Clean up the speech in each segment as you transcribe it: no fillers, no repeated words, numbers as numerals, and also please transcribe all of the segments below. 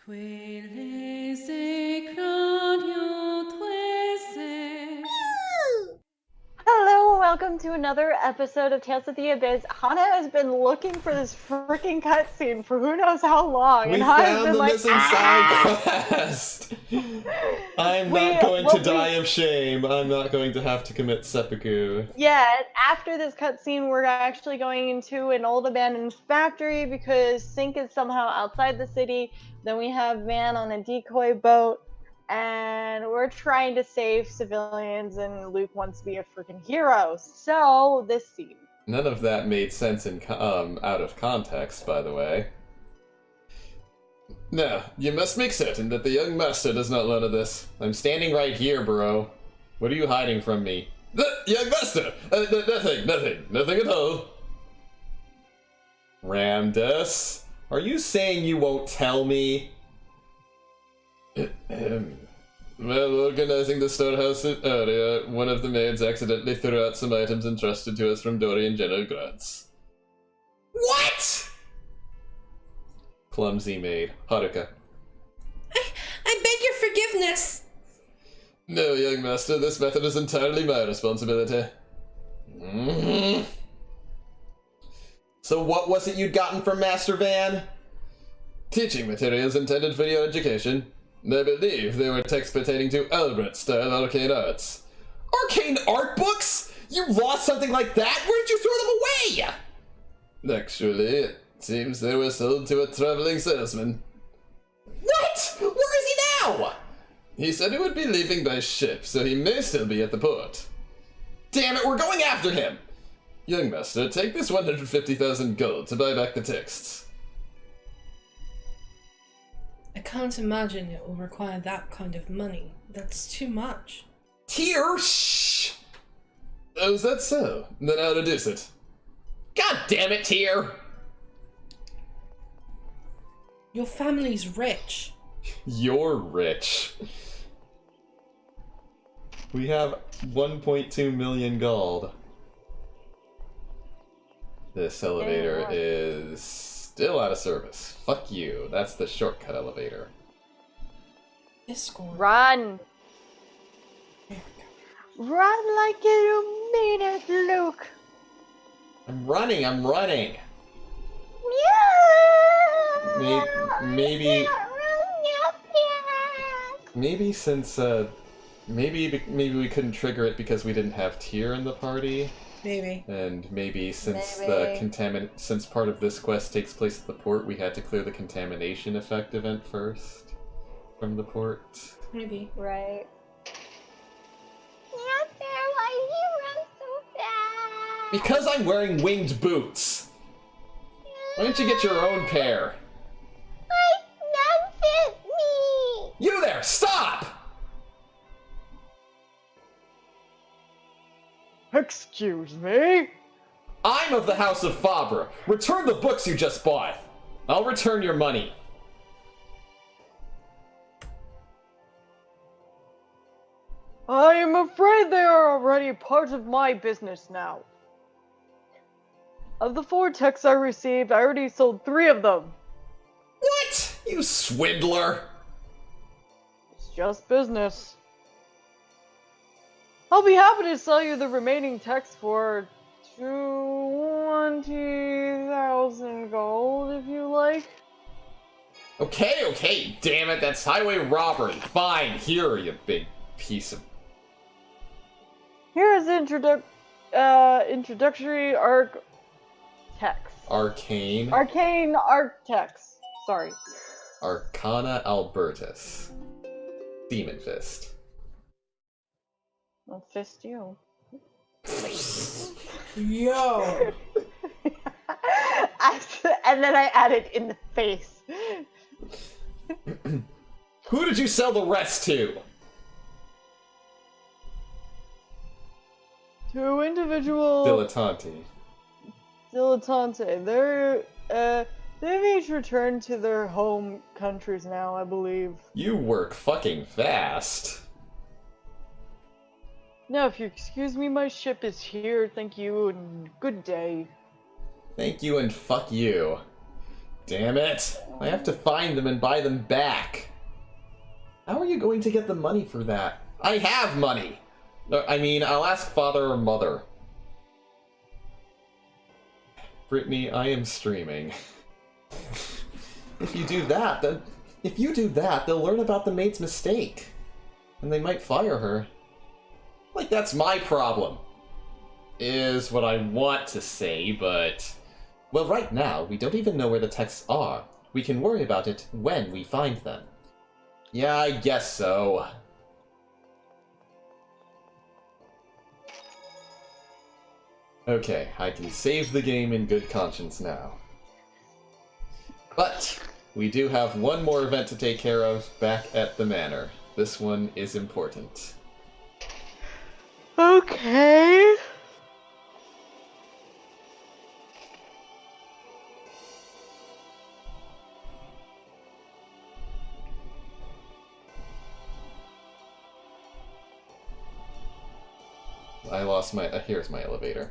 Hello, welcome to another episode of Tales of the Abyss. Hana has been looking for this freaking cutscene for who knows how long, We and Hana's found been the like, missing side quest! I'm not going to die of shame. I'm not going to have to commit seppuku. Yeah, after this cutscene, we're actually going into an old abandoned factory because Sink is somehow outside the city. Then we have Van on a decoy boat, and we're trying to save civilians, and Luke wants to be a freaking hero. So, this scene. None of that made sense in out of context, by the way. No, you must make certain that the young master does not learn of this. I'm standing right here, bro. What are you hiding from me? The young master! Nothing at all. Ramdus, are you saying you won't tell me? While organizing the storehouse area, one of the maids accidentally threw out some items entrusted to us from Dorian General Grants. What? Clumsy maid. Haruka. I beg your forgiveness! No, young master, this method is entirely my responsibility. So what was it you'd gotten from Master Van? Teaching materials intended for your education. I believe they were texts pertaining to Albert-style arcane arts. Arcane art books? You lost something like that? Where did you throw them away? Actually, it seems they were sold to a traveling salesman. What? Where is he now? He said he would be leaving by ship, so he may still be at the port. Damn it, we're going after him! Young master, take this 150,000 gold to buy back the texts. I can't imagine it will require that kind of money. That's too much. Tyr, shh! Oh, is that so? Then I'll reduce it. God damn it, Tyr! Your family's rich. You're rich. We have 1.2 million gold. This elevator is still out of service. Fuck you. That's the shortcut elevator. Discord. Run! There we go. Run like you mean it, Luke! I'm running. Yeah! Maybe since maybe we couldn't trigger it because we didn't have Tyr in the party. Maybe. And maybe since since part of this quest takes place at the port, we had to clear the contamination effect event first from the port. Maybe. Right. Why do you run so fast? Because I'm wearing winged boots. Why don't you get your own pair? That fit me! You there! Stop! Excuse me? I'm of the House of Fabre. Return the books you just bought. I'll return your money. I am afraid they are already part of my business now. Of the 4 texts I received, I already sold 3 of them. What? You swindler! It's just business. I'll be happy to sell you the remaining texts for 20,000 gold if you like. Okay, damn it, that's highway robbery. Fine, here, you big piece of... Here is the introductory arc text. Arcane. Arcane arc text. Sorry. Arcana Albertus. Demon Fist. I'll fist you. Yo! And then I added in the face. Who did you sell the rest to? 2 individual Dilettante. They've each returned to their home countries now, I believe. You work fucking fast. Now, if you excuse me, my ship is here. Thank you, and good day. Thank you and fuck you. Damn it! I have to find them and buy them back. How are you going to get the money for that? I have money! I mean, I'll ask father or mother. Brittany, I am streaming. If you do that, they'll learn about the maid's mistake. And they might fire her. Like, that's my problem. Is what I want to say, but... Well, right now, we don't even know where the texts are. We can worry about it when we find them. Yeah, I guess so. Okay, I can save the game in good conscience now. But, we do have one more event to take care of back at the manor. This one is important. Okay. I lost my... here's my elevator.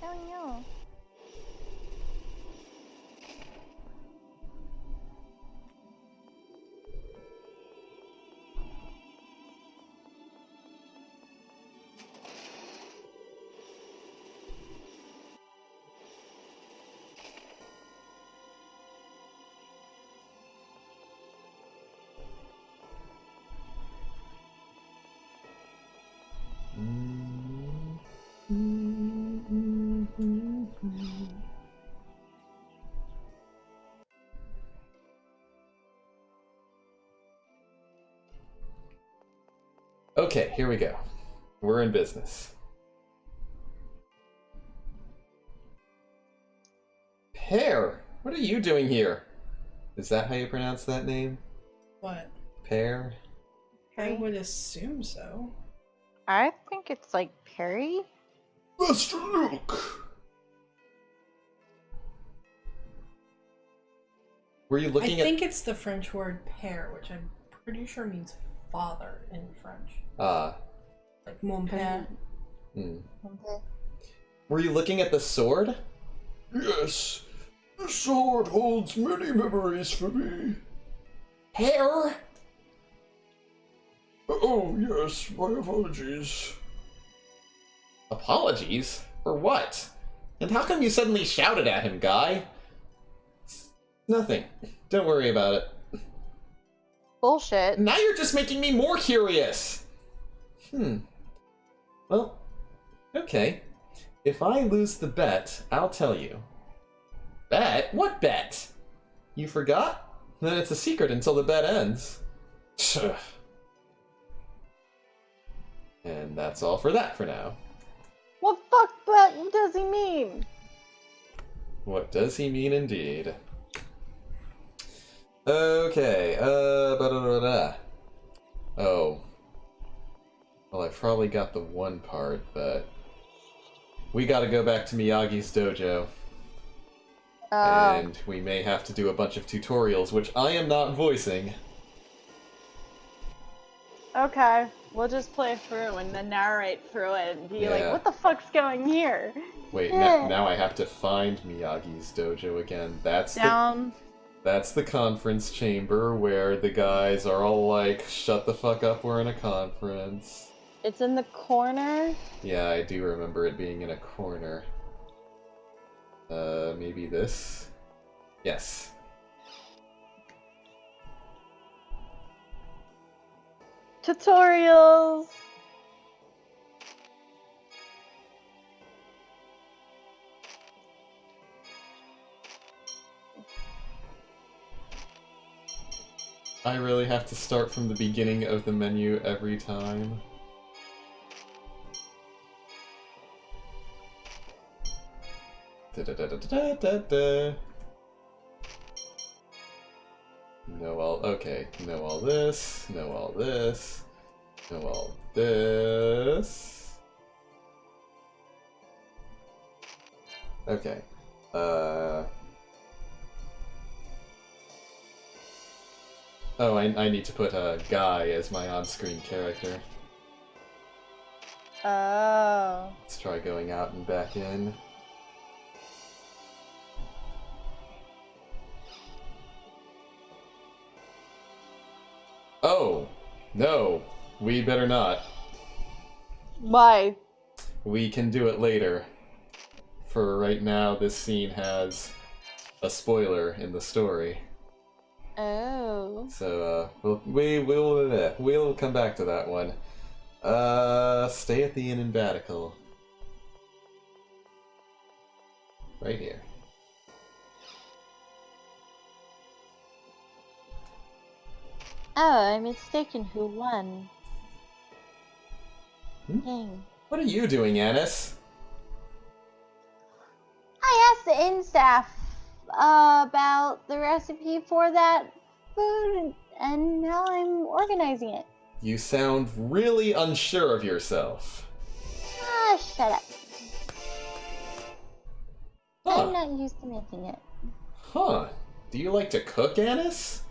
Oh no. Okay, here we go. We're in business. Pear, what are you doing here? Is that how you pronounce that name? What? Pear? I would assume so. I think it's like Perry. Master Luke! Were you I looking think it's the French word père, which I'm pretty sure means father in French. Ah. Like mon père. Hmm. Okay. Were you looking at the sword? Yes, the sword holds many memories for me. Pear? Oh, yes, my apologies. Apologies? For what? And how come you suddenly shouted at him, Guy? Nothing. Don't worry about it. Bullshit. Now you're just making me more curious! Well, okay. If I lose the bet, I'll tell you. Bet? What bet? You forgot? Then it's a secret until the bet ends. And that's all for that for now. What fuck bet does he mean? What does he mean indeed? Okay, ba-da-da-da. Oh. Well, I probably got the one part, but... We gotta go back to Miyagi's dojo. And we may have to do a bunch of tutorials, which I am not voicing. Okay, we'll just play through and then narrate through it and be Yeah. like, what the fuck's going here? Wait, now I have to find Miyagi's dojo again. Down. That's the conference chamber where the guys are all like, shut the fuck up, we're in a conference. It's in the corner. Yeah, I do remember it being in a corner. Maybe this? Yes. Tutorials. I really have to start from the beginning of the menu every time. Da-da-da-da-da-da-da. Know all, okay, know all this, know all this, know all this. Okay, oh, I need to put a Guy as my on-screen character. Oh. Let's try going out and back in. Oh, no, we better not. Why? We can do it later. For right now, this scene has a spoiler in the story. Oh. So, we'll come back to that one. Stay at the inn in Vatical. Right here. Oh, I'm mistaken. Who won? Dang. What are you doing, Annis? I asked the inn staff about the recipe for that food, and now I'm organizing it. You sound really unsure of yourself. Ah, shut up. Huh. I'm not used to making it. Huh. Do you like to cook, Annis?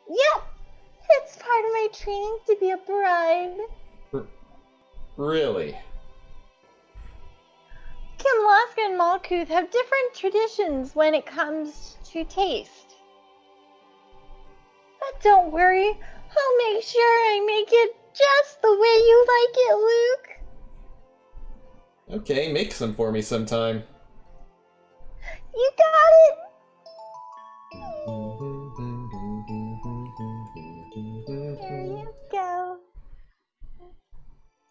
Yep! It's part of my training to be a bride. Really? Kinlaska and Malkuth have different traditions when it comes to taste. But don't worry, I'll make sure I make it just the way you like it, Luke. Okay, make some for me sometime. You got it! There you go.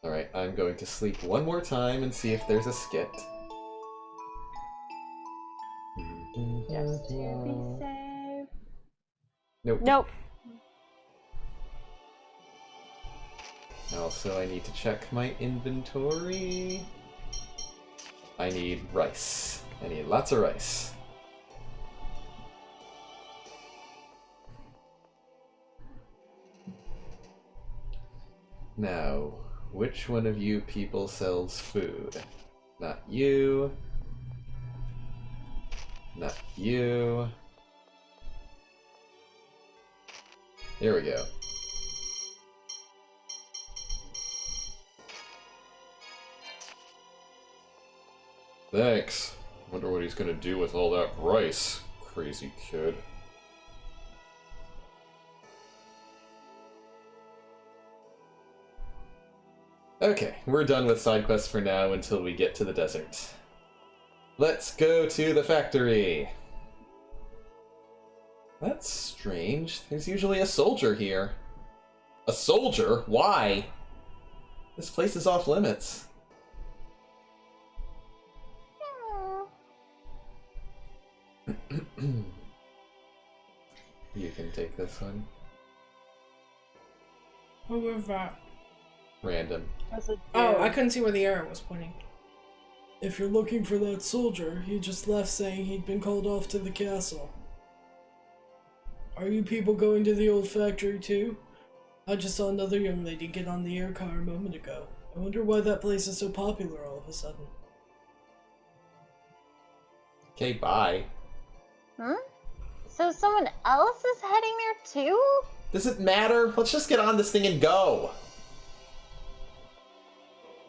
Alright, I'm going to sleep one more time and see if there's a skit. Just to be safe. Nope. Nope. Also, I need to check my inventory. I need rice. I need lots of rice. Now, which one of you people sells food? Not you. Not you. Here we go. Thanks. Wonder what he's gonna do with all that rice. Crazy kid. Okay, we're done with side quests for now until we get to the desert. Let's go to the factory! That's strange. There's usually a soldier here. A soldier? Why? This place is off limits. You can take this one. Who was that? Random. Oh, I couldn't see where the arrow was pointing. If you're looking for that soldier, he just left saying he'd been called off to the castle. Are you people going to the old factory too? I just saw another young lady get on the air car a moment ago. I wonder why that place is so popular all of a sudden. Okay, bye. So someone else is heading there too? Does it matter? Let's just get on this thing and go.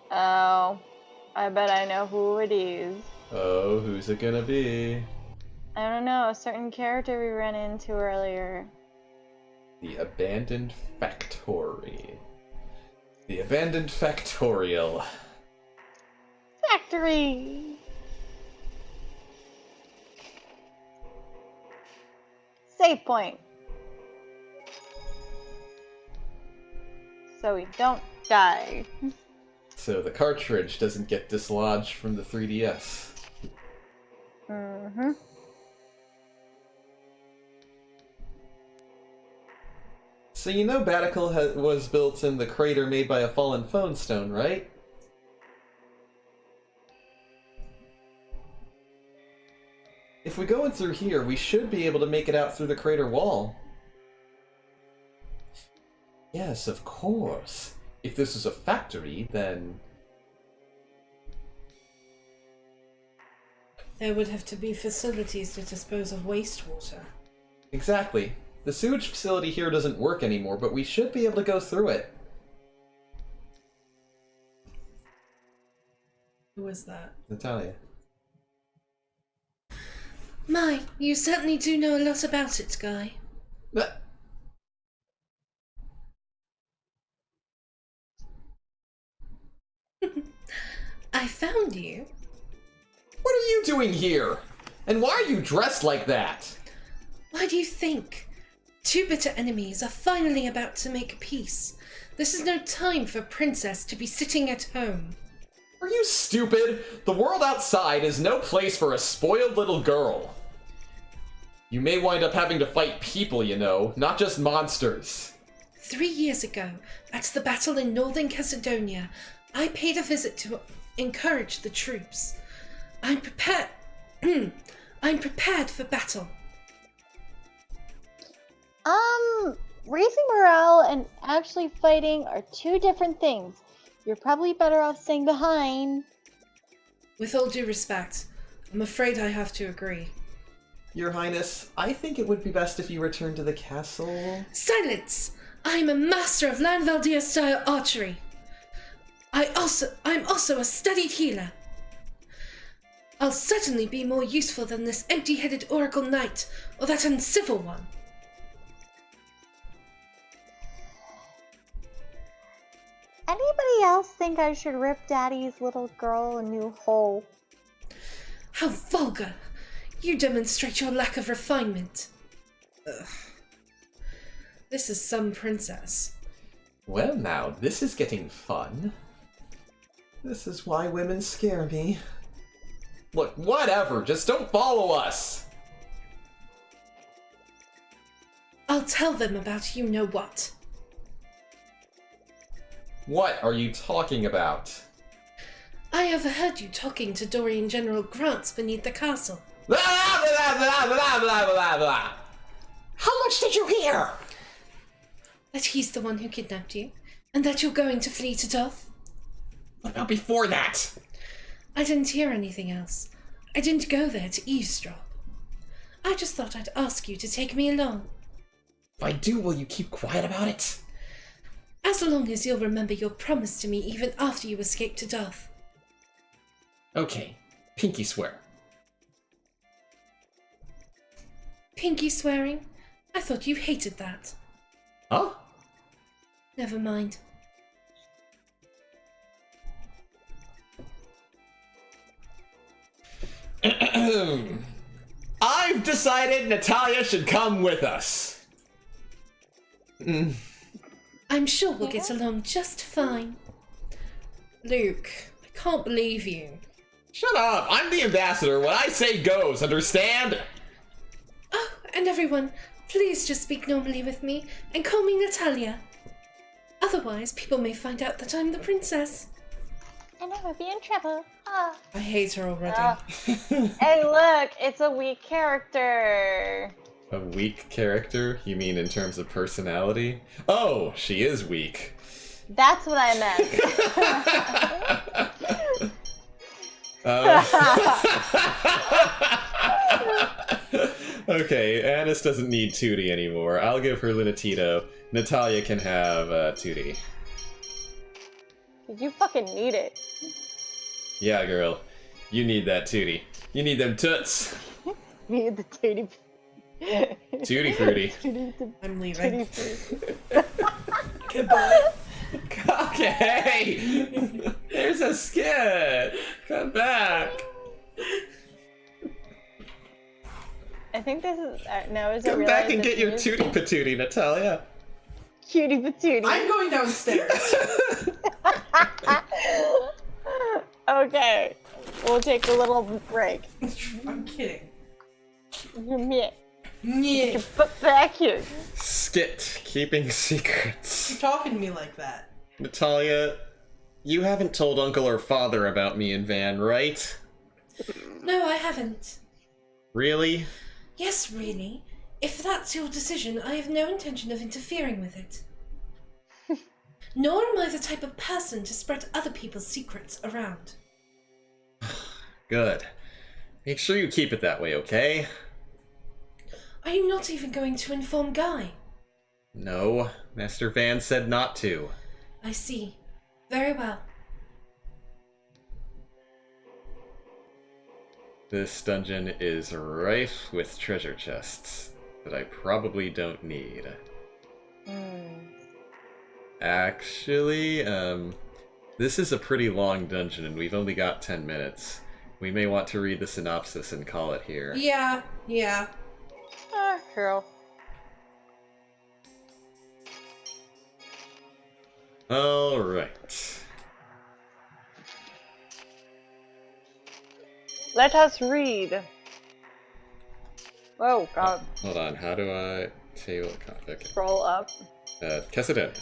Oh, I bet I know who it is. Oh, who's it gonna be? I don't know, a certain character we ran into earlier. The Abandoned Factory. The Abandoned Factorial. Factory! Save point. So we don't die. So the cartridge doesn't get dislodged from the 3DS. Mm-hmm. So you know Batical was built in the crater made by a fallen phone stone, right? If we go in through here, we should be able to make it out through the crater wall. Yes, of course. If this is a factory, then... There would have to be facilities to dispose of wastewater. Exactly. The sewage facility here doesn't work anymore, but we should be able to go through it. Who is that? Natalia. My, you certainly do know a lot about it, Guy. I found you. What are you doing here? And why are you dressed like that? Why do you think? Two bitter enemies are finally about to make peace. This is no time for Princess to be sitting at home. Are you stupid? The world outside is no place for a spoiled little girl. You may wind up having to fight people, you know, not just monsters. 3 years ago, at the battle in northern Macedonia, I paid a visit to encourage the troops. I'm prepared. I'm prepared for battle. Raising morale and actually fighting are two different things. You're probably better off staying behind. With all due respect, I'm afraid I have to agree. Your Highness, I think it would be best if you return to the castle. Silence! I am a master of Landvaldia-style archery. I'm also a studied healer. I'll certainly be more useful than this empty-headed Oracle Knight or that uncivil one. Anybody else think I should rip Daddy's little girl a new hole? How vulgar! You demonstrate your lack of refinement. Ugh. This is some princess. Well now, this is getting fun. This is why women scare me. Look, whatever, just don't follow us! I'll tell them about you-know-what. What are you talking about? I overheard you talking to Dorian General Grants beneath the castle. Blah, blah, blah, blah, blah, blah, blah. How much did you hear? That he's the one who kidnapped you, and that you're going to flee to Doth? What about before that? I didn't hear anything else. I didn't go there to eavesdrop. I just thought I'd ask you to take me along. If I do, will you keep quiet about it? As long as you'll remember your promise to me even after you escape to Doth. Okay, pinky swear. Pinky swearing? I thought you hated that. Huh? Never mind. I've decided Natalia should come with us. I'm sure we'll get along just fine. Luke, I can't believe you. Shut up! I'm the ambassador. What I say goes, understand? Oh, and everyone, please just speak normally with me and call me Natalia. Otherwise, people may find out that I'm the princess. And I would be in trouble. Ah. I hate her already. And look, it's a weak character. A weak character? You mean in terms of personality? Oh, she is weak. That's what I meant. Okay, Anis doesn't need Tootie anymore. I'll give her Lunatito. Natalia can have Tootie. You fucking need it. Yeah, girl. You need that Tootie. You need them toots. Need the titty. Tutti fruity. I'm leaving. Goodbye. Okay! There's a skit! Come back! I think this is now is Come back and get your tootie patootie, Natalia. Cutie patootie. I'm going downstairs. Okay, we'll take a little break. I'm kidding. Yeah. Yeah. But back here. Skit, keeping secrets. You're talking to me like that. Natalia, you haven't told Uncle or Father about me and Van, right? No, I haven't. Really? Yes, really. If that's your decision, I have no intention of interfering with it. Nor am I the type of person to spread other people's secrets around. Good. Make sure you keep it that way, okay? Are you not even going to inform Guy? No, Master Van said not to. I see. Very well. This dungeon is rife with treasure chests that I probably don't need. Actually, This is a pretty long dungeon, and we've only got 10 minutes. We may want to read the synopsis and call it here. Yeah. True. Alright. Let us read. Oh, God. Hold on, how do I... Table... Okay. Scroll up. Chesedonia.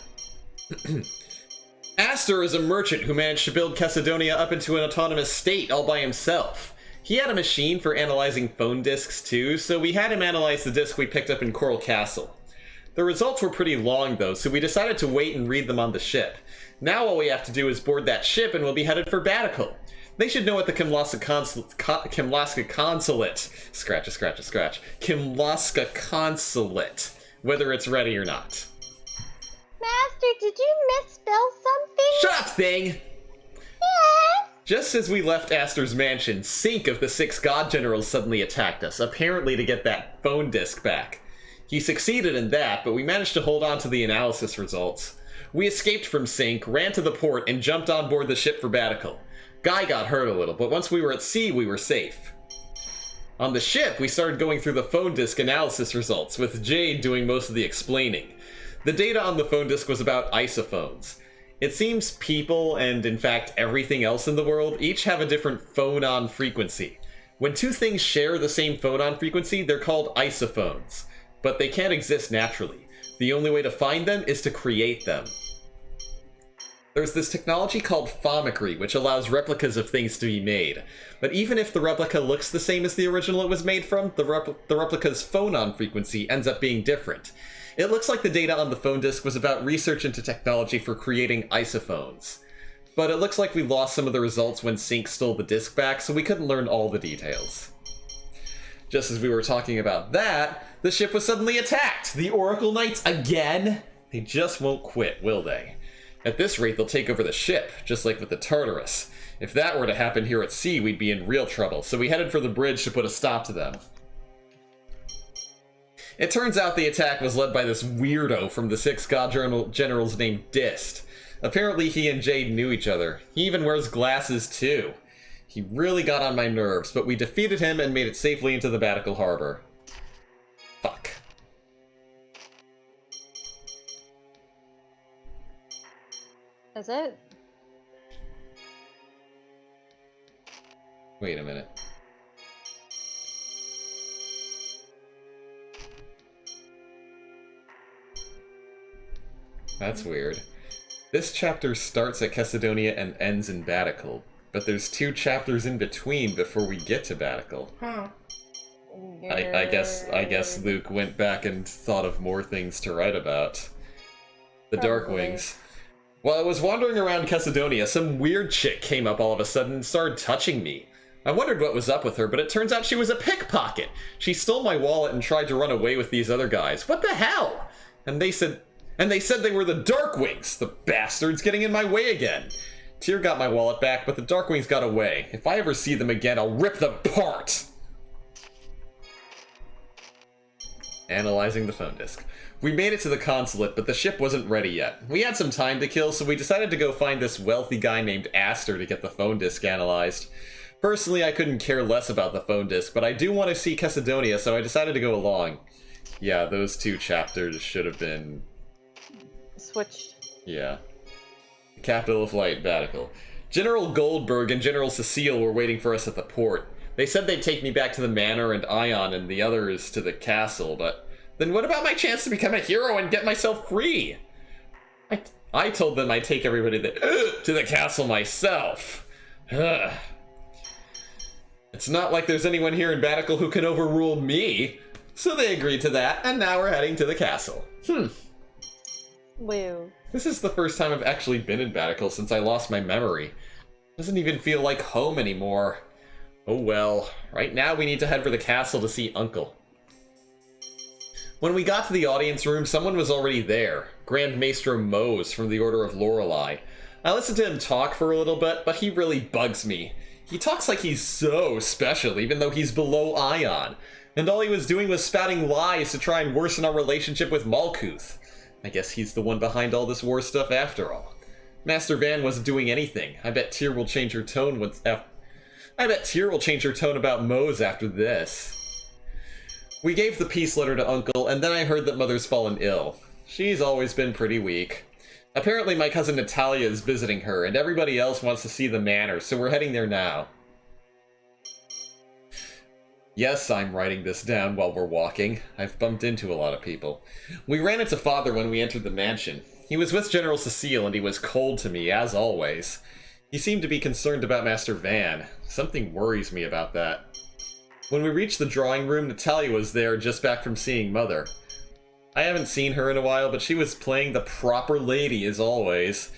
Aster is a merchant who managed to build Chesedonia up into an autonomous state all by himself. He had a machine for analyzing phone disks too, so we had him analyze the disk we picked up in Coral Castle. The results were pretty long though, so we decided to wait and read them on the ship. Now all we have to do is board that ship and we'll be headed for Batical. They should know at the Kimlaska Consulate, Kimlaska Consulate, whether it's ready or not. Master, did you misspell something? Shut up, thing! Yes. Just as we left Aster's mansion, Sink of the 6 God Generals suddenly attacked us, apparently to get that phone disk back. He succeeded in that, but we managed to hold on to the analysis results. We escaped from Sink, ran to the port, and jumped on board the ship for Batical. Guy got hurt a little, but once we were at sea, we were safe. On the ship, we started going through the phone disk analysis results, with Jade doing most of the explaining. The data on the phone disk was about isophones. It seems people, and in fact everything else in the world, each have a different phonon frequency. When two things share the same phonon frequency, they're called isophones. But they can't exist naturally. The only way to find them is to create them. There's this technology called phomicry, which allows replicas of things to be made. But even if the replica looks the same as the original it was made from, the replica's phonon frequency ends up being different. It looks like the data on the phone disk was about research into technology for creating isophones. But it looks like we lost some of the results when Sink stole the disk back, so we couldn't learn all the details. Just as we were talking about that, the ship was suddenly attacked! The Oracle Knights again? They just won't quit, will they? At this rate, they'll take over the ship, just like with the Tartarus. If that were to happen here at sea, we'd be in real trouble, so we headed for the bridge to put a stop to them. It turns out the attack was led by this weirdo from the 6 God Generals named Dist. Apparently he and Jade knew each other. He even wears glasses too. He really got on my nerves, but we defeated him and made it safely into the Batical Harbor. Fuck. Is it? Wait a minute. That's weird. This chapter starts at Chesedonia and ends in Batical, but there's 2 chapters in between before we get to Batical. Huh. I guess Luke went back and thought of more things to write about. The Darkwings. While I was wandering around Chesedonia, some weird chick came up all of a sudden and started touching me. I wondered what was up with her, but it turns out she was a pickpocket. She stole my wallet and tried to run away with these other guys. What the hell? And they said they were the Darkwings, the bastards getting in my way again. Tyr got my wallet back, but the Darkwings got away. If I ever see them again, I'll rip them apart! Analyzing the phone disk. We made it to the consulate, but the ship wasn't ready yet. We had some time to kill, so we decided to go find this wealthy guy named Aster to get the phone disk analyzed. Personally, I couldn't care less about the phone disk, but I do want to see Chesedonia, so I decided to go along. Yeah, those 2 chapters should have been... switched. Yeah. Capital of Light, Batical. General Goldberg and General Cecile were waiting for us at the port. They said they'd take me back to the manor and Ion and the others to the castle, but then what about my chance to become a hero and get myself free? I told them I'd take everybody to the castle myself. It's not like there's anyone here in Batical who can overrule me. So they agreed to that, and now we're heading to the castle. Woo. This is the first time I've actually been in Batical since I lost my memory. Doesn't even feel like home anymore. Oh well, right now we need to head for the castle to see Uncle. When we got to the audience room, someone was already there. Grand Maestro Mose from the Order of Lorelei. I listened to him talk for a little bit, but he really bugs me. He talks like he's so special, even though he's below Ion. And all he was doing was spouting lies to try and worsen our relationship with Malkuth. I guess he's the one behind all this war stuff after all. Master Van wasn't doing anything. I bet Tyr will change her tone about Mose after this. We gave the peace letter to Uncle, and then I heard that Mother's fallen ill. She's always been pretty weak. Apparently my cousin Natalia is visiting her, and everybody else wants to see the manor, so we're heading there now. Yes, I'm writing this down while we're walking. I've bumped into a lot of people. We ran into Father when we entered the mansion. He was with General Cecile, and he was cold to me, as always. He seemed to be concerned about Master Van. Something worries me about that. When we reached the drawing room, Natalia was there, just back from seeing Mother. I haven't seen her in a while, but she was playing the proper lady, as always.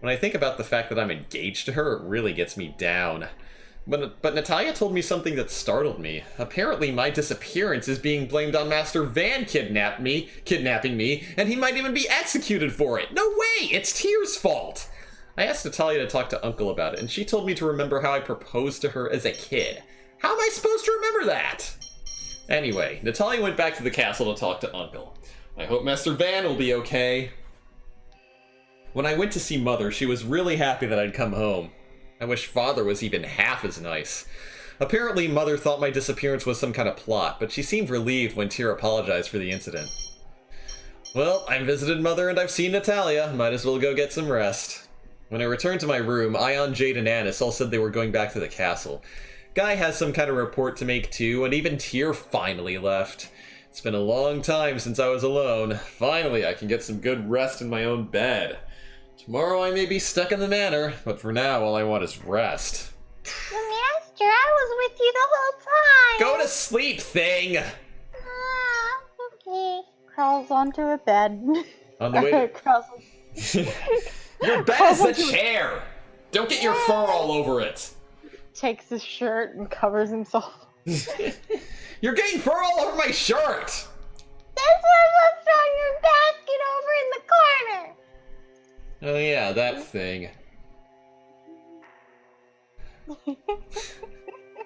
When I think about the fact that I'm engaged to her, it really gets me down. But Natalia told me something that startled me. Apparently my disappearance is being blamed on Master Van kidnapping me, and he might even be executed for it. No way! It's Tyr's fault! I asked Natalia to talk to Uncle about it, and she told me to remember how I proposed to her as a kid. How am I supposed to remember that? Anyway, Natalia went back to the castle to talk to Uncle. I hope Master Van will be okay. When I went to see Mother, she was really happy that I'd come home. I wish Father was even half as nice. Apparently, Mother thought my disappearance was some kind of plot, but she seemed relieved when Tyr apologized for the incident. Well, I visited Mother and I've seen Natalia. Might as well go get some rest. When I returned to my room, Ion, Jade, and Anis all said they were going back to the castle. Guy has some kind of report to make too, and even Tyr finally left. It's been a long time since I was alone. Finally, I can get some good rest in my own bed. Tomorrow I may be stuck in the manor, but for now all I want is rest. Master, I was with you the whole time! Go to sleep, thing! Okay. Crawls onto a bed. On the way to... Your bed is the chair! Don't get your fur all over it! Takes his shirt and covers himself. You're getting fur all over my shirt! That's what left on your basket over in the corner! Oh yeah, that thing.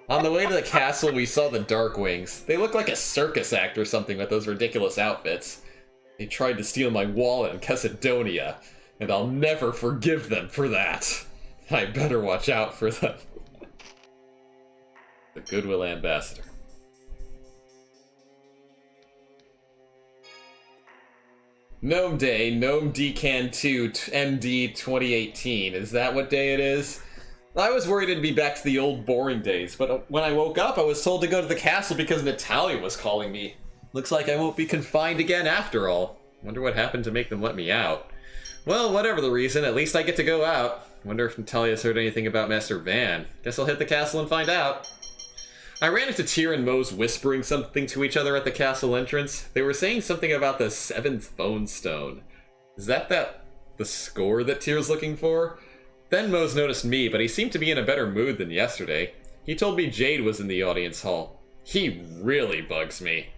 On the way to the castle, we saw the Darkwings. They look like a circus act or something with those ridiculous outfits. They tried to steal my wallet in Cesidonia, and I'll never forgive them for that. I better watch out for them. The Goodwill Ambassador. Gnome Day, Gnome Decan 2, MD 2018. Is that what day it is? I was worried it'd be back to the old boring days, but when I woke up, I was told to go to the castle because Natalia was calling me. Looks like I won't be confined again after all. Wonder what happened to make them let me out. Well, whatever the reason, at least I get to go out. Wonder if Natalia's heard anything about Master Van. Guess I'll hit the castle and find out. I ran into Tyr and Mose whispering something to each other at the castle entrance. They were saying something about the 7th phone stone. Is that the score that Tyr's looking for? Then Mose noticed me, but he seemed to be in a better mood than yesterday. He told me Jade was in the audience hall. He really bugs me.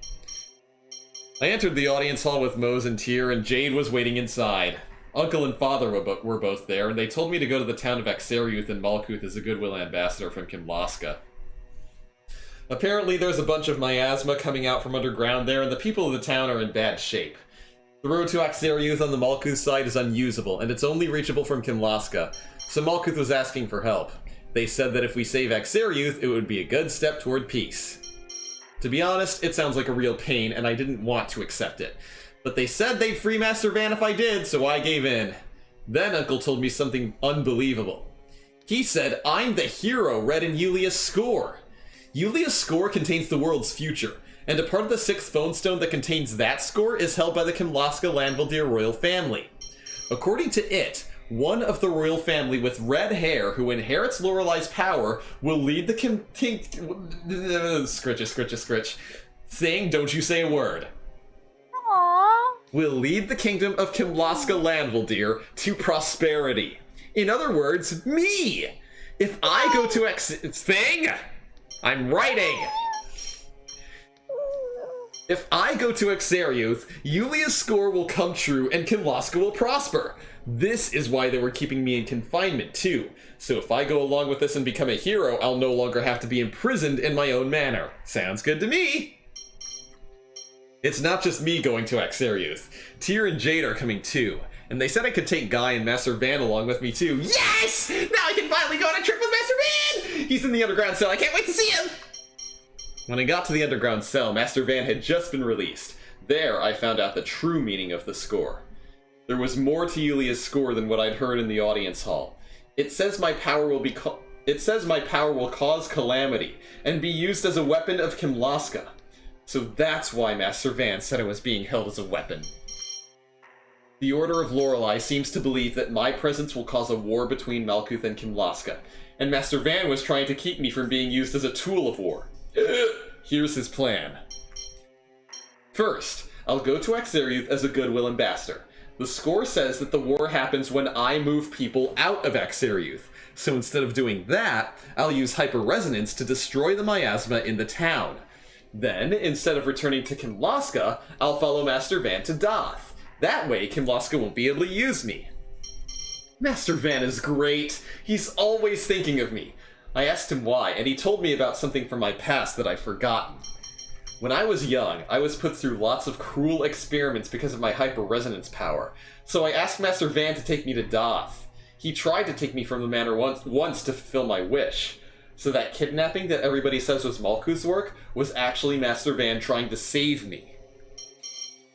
I entered the audience hall with Mose and Tyr, and Jade was waiting inside. Uncle and Father were both there, and they told me to go to the town of Axariuth in Malkuth as a Goodwill Ambassador from Kimlaska. Apparently there's a bunch of miasma coming out from underground there, and the people of the town are in bad shape. The road to Axariuth on the Malkuth side is unusable, and it's only reachable from Kimlaska, so Malkuth was asking for help. They said that if we save Axariuth, it would be a good step toward peace. To be honest, it sounds like a real pain, and I didn't want to accept it. But they said they'd free Master Van if I did, so I gave in. Then Uncle told me something unbelievable. He said I'm the hero read in Yulia's score. Yulia's score contains the world's future, and a part of the 6th phone stone that contains that score is held by the Kimlaska Lanvaldir royal family. According to it, one of the royal family with red hair who inherits Lorelai's power will lead the Scritch. Thing, don't you say a word. Aww. Will lead the kingdom of Kimlaska Lanvaldir to prosperity. In other words, me! If I go to Thing! I'm writing! If I go to Axariuth, Yulia's score will come true and Kimlaska will prosper. This is why they were keeping me in confinement too. So if I go along with this and become a hero, I'll no longer have to be imprisoned in my own manor. Sounds good to me! It's not just me going to Axariuth. Tyr and Jade are coming too. And they said I could take Guy and Master Van along with me too. Yes! Now I can finally go on a trip with Master Van! He's in the underground cell. I can't wait to see him! When I got to the underground cell, Master Van had just been released. There, I found out the true meaning of the score. There was more to Yulia's score than what I'd heard in the audience hall. It says my power will cause calamity and be used as a weapon of Kimlaska. So that's why Master Van said I was being held as a weapon. The Order of Lorelei seems to believe that my presence will cause a war between Malkuth and Kimlaska, and Master Van was trying to keep me from being used as a tool of war. Here's his plan. First, I'll go to Axariuth as a goodwill ambassador. The score says that the war happens when I move people out of Axariuth, so instead of doing that, I'll use hyper-resonance to destroy the miasma in the town. Then, instead of returning to Kimlaska, I'll follow Master Van to Doth. That way, Kimlaska won't be able to use me. Master Van is great. He's always thinking of me. I asked him why, and he told me about something from my past that I've forgotten. When I was young, I was put through lots of cruel experiments because of my hyper-resonance power, so I asked Master Van to take me to Doth. He tried to take me from the manor once to fulfill my wish. So that kidnapping that everybody says was Malkuth's work was actually Master Van trying to save me.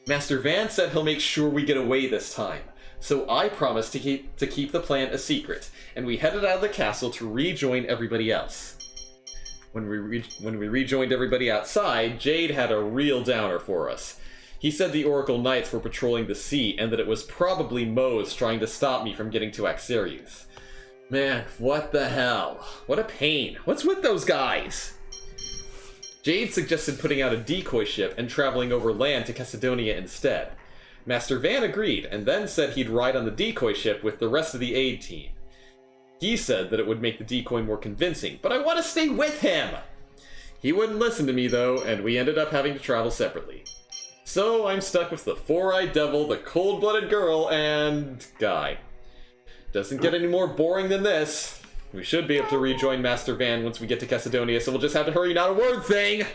Master Van said he'll make sure we get away this time, so I promised to keep the plan a secret, and we headed out of the castle to rejoin everybody else. When we rejoined everybody outside, Jade had a real downer for us. He said the Oracle Knights were patrolling the sea, and that it was probably Moze trying to stop me from getting to Axariuth. Man, what the hell? What a pain. What's with those guys? Jade suggested putting out a decoy ship and traveling over land to Cassidonia instead. Master Van agreed, and then said he'd ride on the decoy ship with the rest of the aid team. He said that it would make the decoy more convincing, but I want to stay with him! He wouldn't listen to me though, and we ended up having to travel separately. So I'm stuck with the four-eyed devil, the cold-blooded girl, and Guy. Doesn't get any more boring than this. We should be able to rejoin Master Van once we get to Cassidonia, so we'll just have to hurry, not a word thing!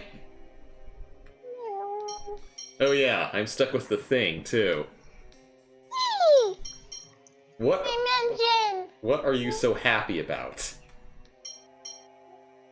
Oh yeah, I'm stuck with the thing, too. What are you so happy about?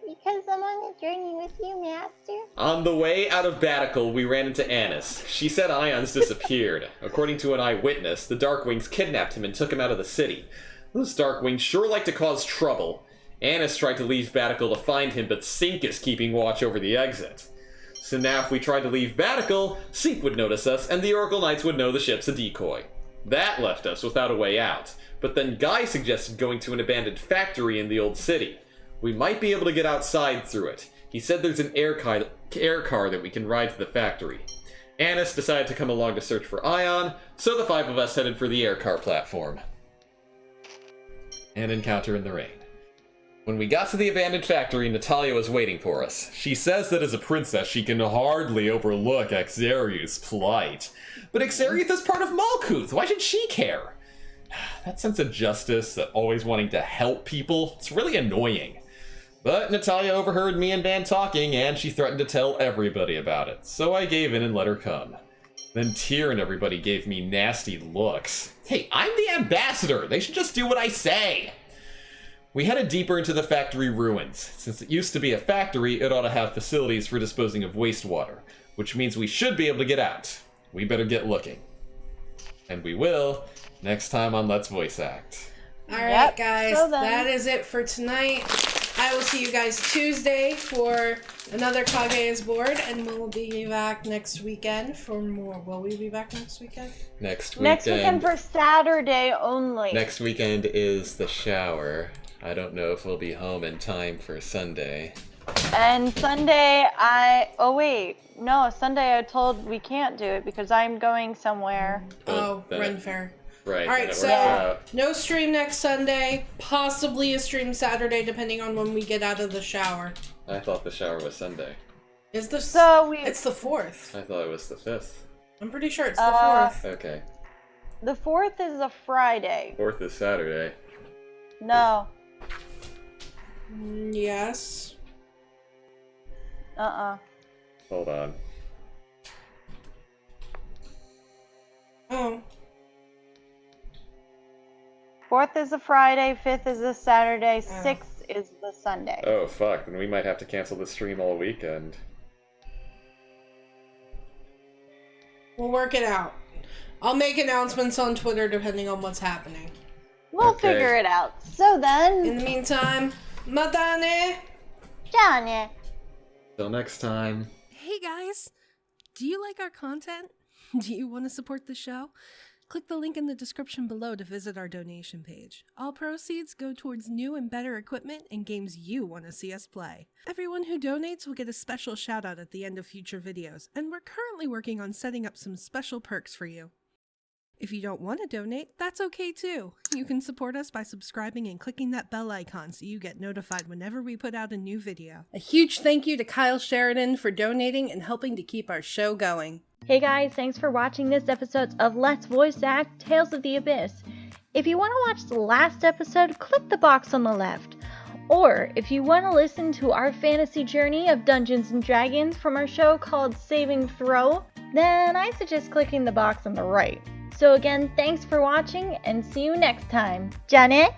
Because I'm on a journey with you, Master. On the way out of Batical, we ran into Annis. She said Ions disappeared. According to an eyewitness, the Darkwings kidnapped him and took him out of the city. Those Darkwings sure like to cause trouble. Annis tried to leave Batical to find him, but Sync is keeping watch over the exit. So now if we tried to leave Batical, Sync would notice us, and the Oracle Knights would know the ship's a decoy. That left us without a way out. But then Guy suggested going to an abandoned factory in the old city. We might be able to get outside through it. He said there's an air car that we can ride to the factory. Annis decided to come along to search for Ion, so the five of us headed for the air car platform. An encounter in the rain. When we got to the abandoned factory, Natalia was waiting for us. She says that as a princess, she can hardly overlook Axariuth's plight. But Axariuth is part of Malkuth. Why should she care? That sense of justice, that always wanting to help people, it's really annoying. But Natalia overheard me and Van talking, and she threatened to tell everybody about it, so I gave in and let her come. Then Tyr and everybody gave me nasty looks. Hey, I'm the ambassador! They should just do what I say! We headed deeper into the factory ruins. Since it used to be a factory, it ought to have facilities for disposing of wastewater, which means we should be able to get out. We better get looking. And we will, next time on Let's Voice Act. Alright, guys, so then- that is it for tonight. I will see you guys Tuesday for another Kage's board, and we'll be back next weekend for more. Will we be back next weekend? Next weekend for Saturday only. Next weekend is the shower. I don't know if we'll be home in time for Sunday. And Sunday, Sunday I told we can't do it because I'm going somewhere. Oh, then Ren it- Fair. Right. Alright, then it so works out. no stream next Sunday, possibly a stream Saturday depending on when we get out of the shower. I thought the shower was Sunday. Is the So It's the 4th. I thought it was the 5th. I'm pretty sure it's the 4th. Okay. the 4th is a Friday. 4th is Saturday. No. Yes. Uh-uh. Hold on. 4th is a Friday, 5th is a Saturday, 6th is the Sunday. Oh, fuck. Then we might have to cancel the stream all weekend. We'll work it out. I'll make announcements on Twitter depending on what's happening. We'll Okay. figure it out. So then, In the meantime, Madane! Johnny. Till next time. Hey guys! Do you like our content? Do you want to support the show? Click the link in the description below to visit our donation page. All proceeds go towards new and better equipment and games you want to see us play. Everyone who donates will get a special shout out at the end of future videos, and we're currently working on setting up some special perks for you. If you don't want to donate, that's okay too. You can support us by subscribing and clicking that bell icon so you get notified whenever we put out a new video. A huge thank you to Kyle Sheridan for donating and helping to keep our show going. Hey guys, thanks for watching this episode of Let's Voice Act Tales of the Abyss. If you want to watch the last episode, click the box on the left. Or if you want to listen to our fantasy journey of Dungeons & Dragons from our show called Saving Throw, then I suggest clicking the box on the right. So again, thanks for watching and see you next time. Janet?